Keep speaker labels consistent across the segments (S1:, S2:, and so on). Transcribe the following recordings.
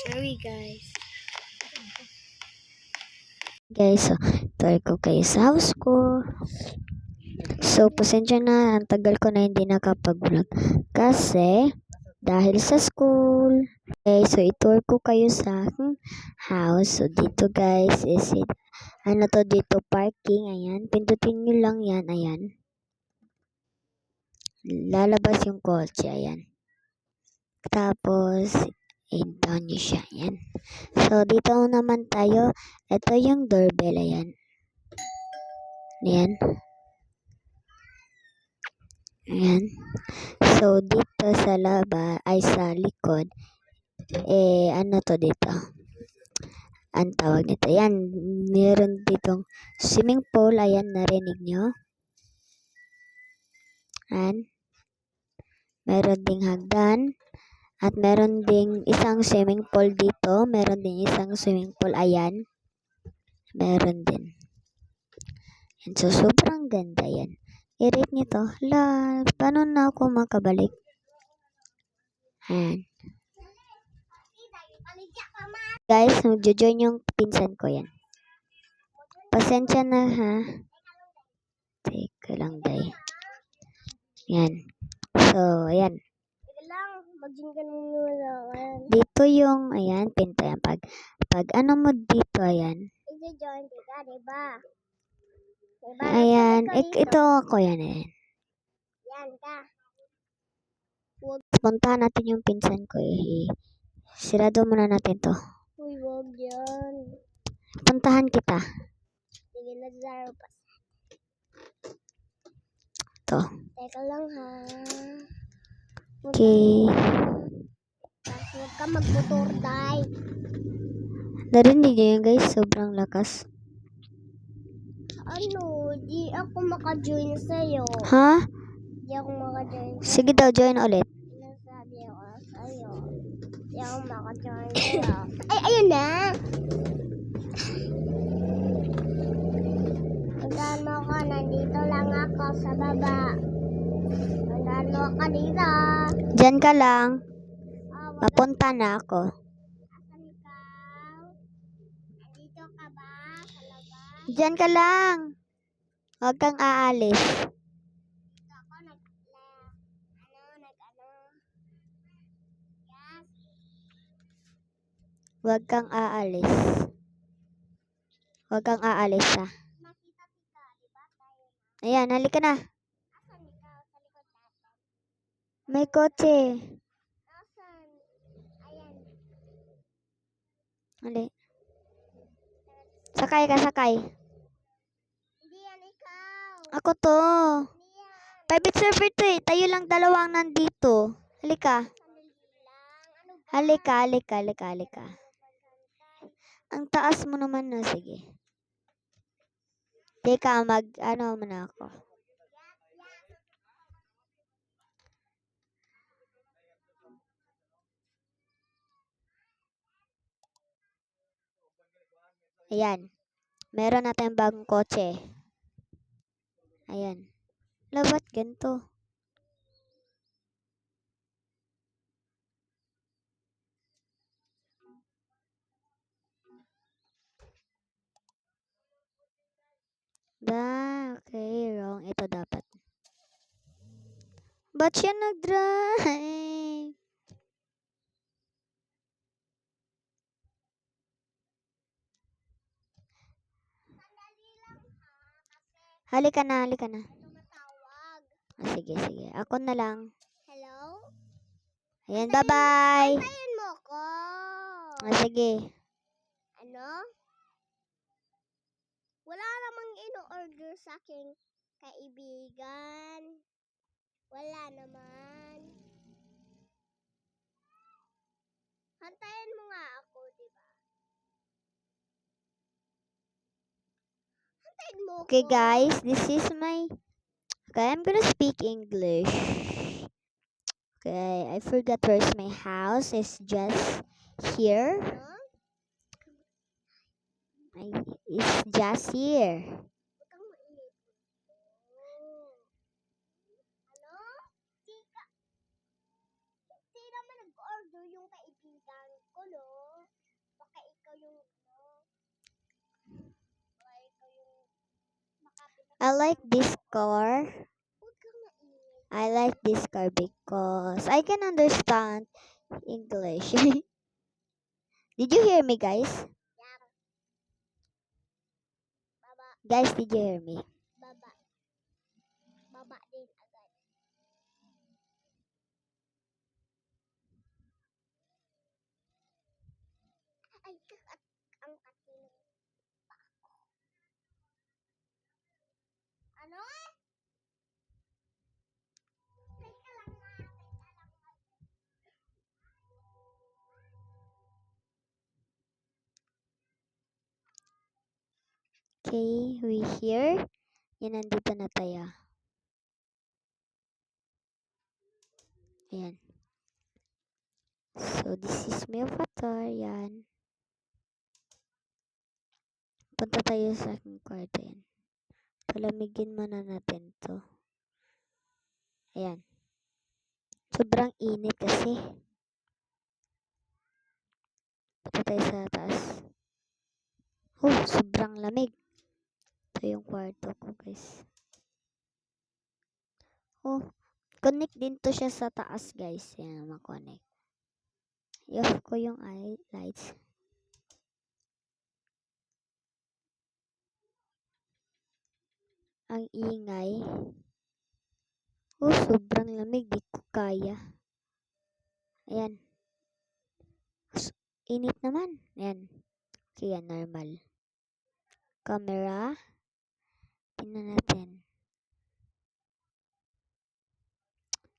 S1: Sorry guys.
S2: Guys, so, tour ko kayo sa house ko. So, pasensya na, ang tagal ko na hindi nakapag-vlog. Kasi, dahil sa school. Okay, so itour ko kayo sa aking house. So, dito guys, is it, ano to dito, parking, ayan. Pindutin nyo lang yan, ayan. Lalabas yung kotse, ayan. Tapos, down nyo siya, ayan. So, dito naman tayo. Ito yung doorbell, ayan. Ayan. Ayan. So, dito sa sa likod, ano to dito? Ang tawag nito. Ayan, meron ditong swimming pool. Ayan, narinig nyo? Ayan. Meron ding hagdan. At meron ding isang swimming pool dito. Meron ding isang swimming pool. Ayan. Meron din. Ayan, so, sobrang ganda yan. I-rate nyo to. Paano na ako makabalik? Ayan. Guys, magjo-join yung pinsan ko yan. Pasensya na ha. Teka lang day. Yan. So, ayan. Dito yung, ayan, pinto yan. Pag ano mo dito, ayan. Ayan. Ito ako yan, ayan.
S1: Yan ka.
S2: Puntahan natin yung pinsan ko eh. Sirado muna natin to.
S1: Uy, wag yan.
S2: Puntahan kita.
S1: Sige na, Zaro pa.
S2: To.
S1: Teka lang ha.
S2: Okay.
S1: Tapos huwag ka mag-motor, day.
S2: Narinig niyo yun guys, sobrang lakas.
S1: Ano, di ako maka-join sa'yo.
S2: Ha?
S1: Di ako maka-join sa'yo.
S2: Sige daw, join ulit.
S1: Sinasabi ako sa'yo. Di ako maka-join sa'yo. Ay, ayun na! Tandaan mo ko, nandito lang ako sa baba. Tandaan mo ka dito.
S2: Diyan ka lang.
S1: Oh,
S2: Papunta na ako.
S1: asan ikaw? Nandito ka ba sa labas?
S2: Diyan ka lang. Huwag kang aalis.
S1: Dito ako nag Yes.
S2: Huwag kang aalis. Huwag kang aalis ha.
S1: Makita kita, di ba? Tayo.
S2: Ayan, halika na.
S1: Asan ikaw sa likod natin?
S2: May kotse.
S1: Asan? Ayan.
S2: Hali. Sakay ka, sakay.
S1: Hindi yan ikaw.
S2: Ako to.
S1: Hindi yan.
S2: Private server to eh. Tayo lang dalawang nandito. Halika.
S1: Sandali lang. Ano ba?
S2: Halika, halika, halika, halika. Ang taas mo naman na. Sige. Teka, ano muna ako. Ayan. Meron na tayong bagong kotse. Ayan. Labat ganito. Okay, wrong. Ito dapat. Ba't siya nag-drive? Halika na, halika na.
S1: Tumatawag.
S2: Sige, sige. Ako na lang.
S1: Hello?
S2: Ayan, bye-bye.
S1: Antayin mo ko.
S2: Sige.
S1: Ano? Wala namang ino-order sa aking kaibigan. Wala naman. Hantayin mo nga ako, di ba? Hantayin mo
S2: Okay,
S1: ko.
S2: guys. This is my... Okay, I'm gonna speak English. Okay, I forgot where's my house. It's just here.
S1: Ano?
S2: It's just here.
S1: Huwag kang mainip. Oh. Ano? Hindi naman nag-order yung kaibigan ko, no?
S2: I like this car.
S1: Huwag kang maingay.
S2: I like this car because I can understand English. Did you hear me, guys?
S1: Yang. Baba,
S2: Guys, did you hear me?
S1: baba. Baba din agad. Ay, ang katino pa ako. Ano? Teka lang nga. Teka lang nga.
S2: Okay, we here. Yan, nandito na tayo. Ayan. So, this is my avatar. Yan. Punta tayo sa aking kwarto. Yan. Palamigin muna natin to. Ayan. Sobrang init kasi. Punta tayo sa taas. Oh, sobrang lamig. Ito yung kwarto ko, guys. Oh, connect din to siya sa taas, guys. Yan, makonect. I-off ko yung lights. Ang ingay. Oh, sobrang lamig. Di ko kaya. Ayan. Init naman. Ayan. Kaya normal. Camera. Tingnan natin.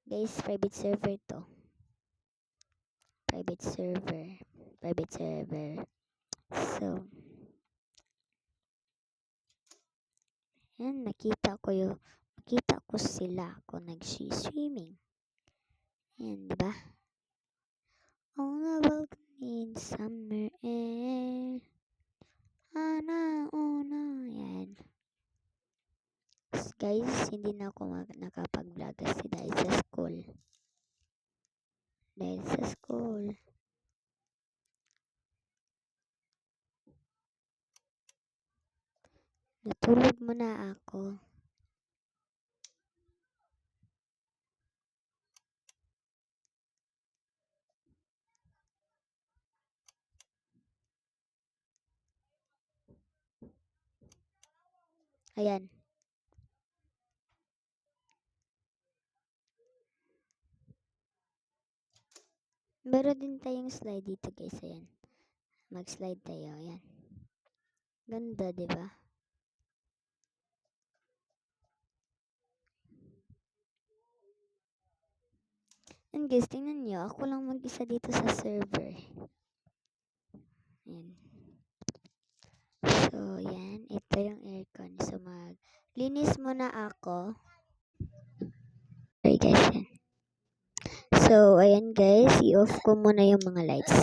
S2: Guys, private server to. Private server. Private server. So, yan, nakita ko sila kung nag-swimming. Yan, di ba? On the balcony in summer air. Ana, una. Yan. Guys, hindi na ako nakapag-vlog kasi dahil sa school. Natulog muna ako. Ayan. Meron din tayong slide dito, guys. Ayan. Mag-slide tayo. Ayan. Ganda, di ba? And guys, tingnan nyo. Ako lang mag-isa dito sa server. Ayan. So, yan. Ito yung aircon. So, maglinis muna ako. Sorry, guys. Yan. So, ayan, guys. I-off ko muna yung mga lights.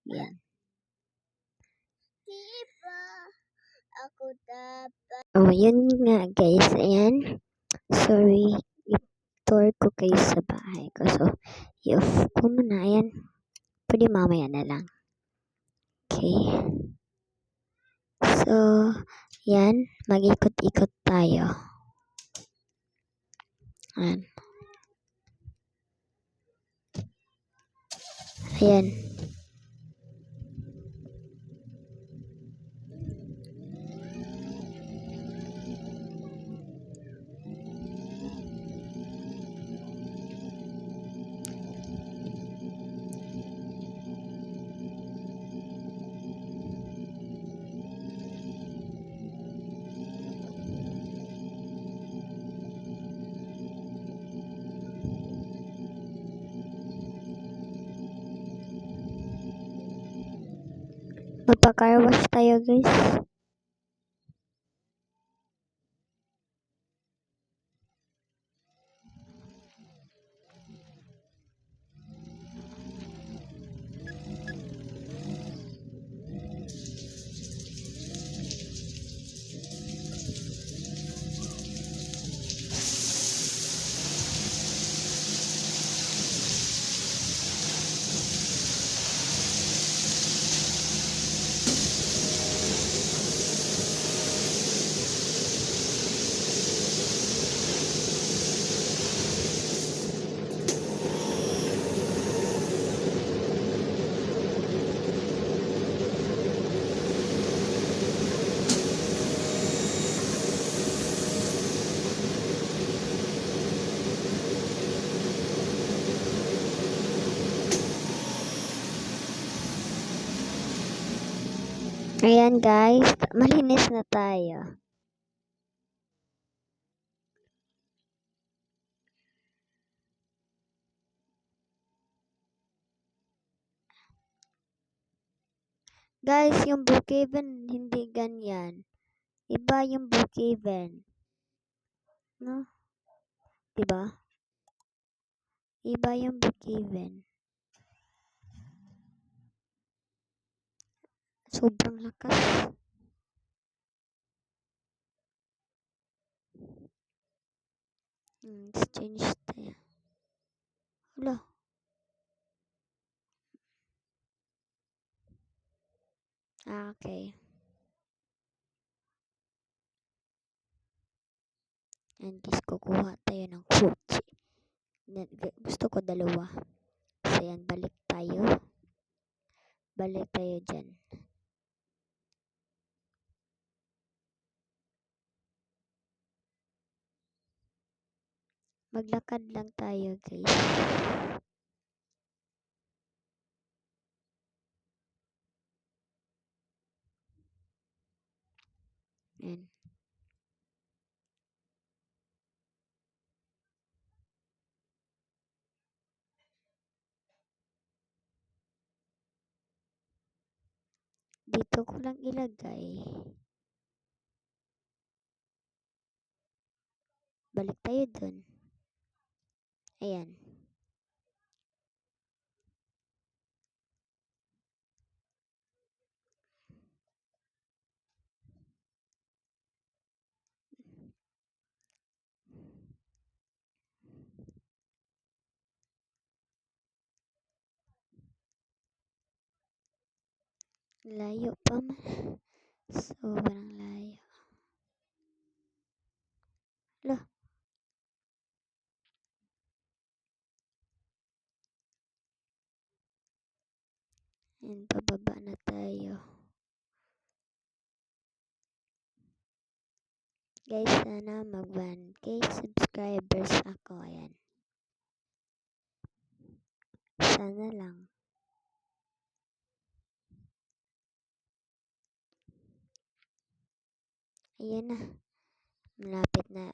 S2: Yan.
S1: Diba? Ako dapat.
S2: Oh, yun nga, guys. Ayan. Sorry. I-tour ko kayo sa bahay ko. So, i-off ko muna. Ayan. Pwede mamaya na lang. Okay. So, yan. Mag-ikot-ikot tayo. Ayan. Ayan. Magpa-car wash tayo, guys. Ayan guys, malinis na tayo. Guys, yung Brookhaven hindi ganyan. Iba yung Brookhaven. No? Diba? Iba yung Brookhaven. Sobrang lakas. Let's change tayo. Wala. Okay. And guys, kukuha tayo ng kotse. Gusto ko dalawa. So yan, balik tayo. Balik tayo dyan. Maglakad lang tayo guys. Yan. Dito ko lang ilagay. Balik tayo dun. Ayan. Layo pa man. Sobrang layo. Lah. Ayan, pababa na tayo. Guys, sana mag 1k subscribers ako. Ayan. Sana lang. Ayan na. Malapit na.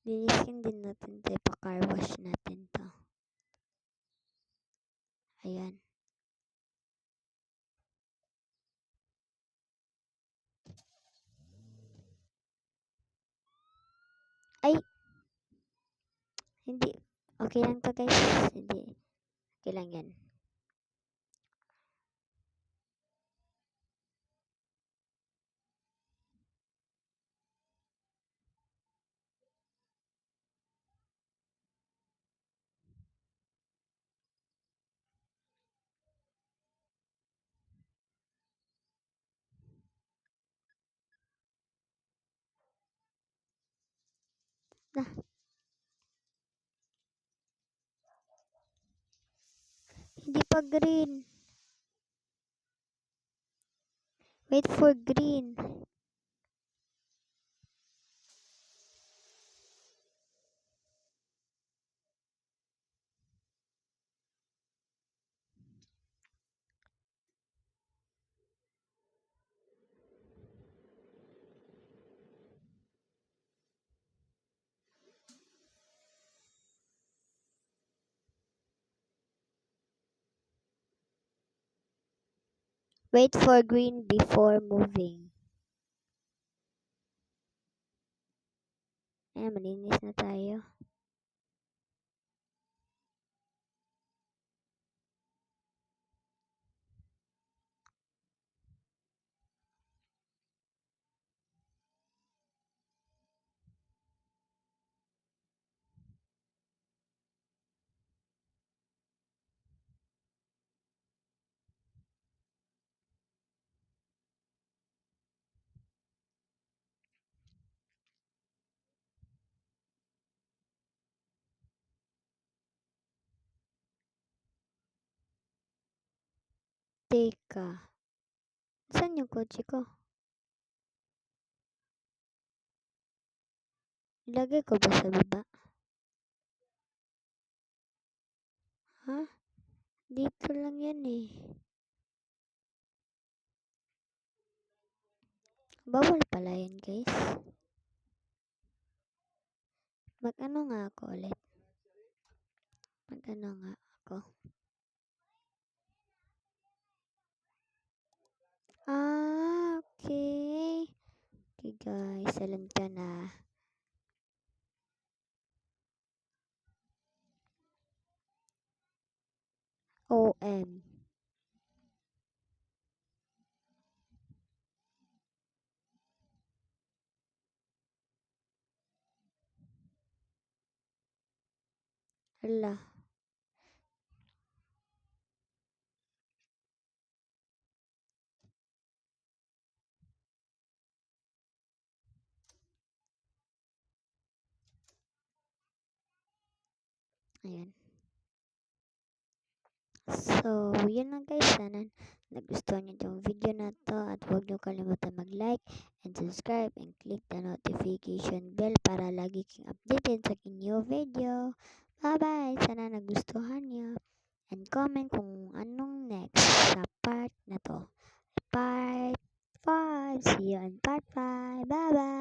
S2: Linisin din natin ito. Pa-car wash natin to. Ayan. Ay! Hindi. Okay lang to guys. Hindi. Okay lang yan. Nah. Hindi pa green. Wait for green. Wait for green before moving. Ayan, malinis na tayo. Teka. Saan yung kotse ko? Ilagay ko ba sa baba? Ha? Dito lang yan eh. Bawal pala yun, guys. Mag-ano nga ako ulit. Mag-ano nga ako. Okay. Okay, guys. Alam ko na. OM. Hala. Ayan. So, yun lang guys. Sana nagustuhan nyo itong video na to at huwag nyo kalimutan mag-like and subscribe and click the notification bell para lagi kang updated sa aking new video. Bye-bye! Sana nagustuhan nyo. And comment kung anong next sa part na to. Part 5. See you on part 5. Bye-bye!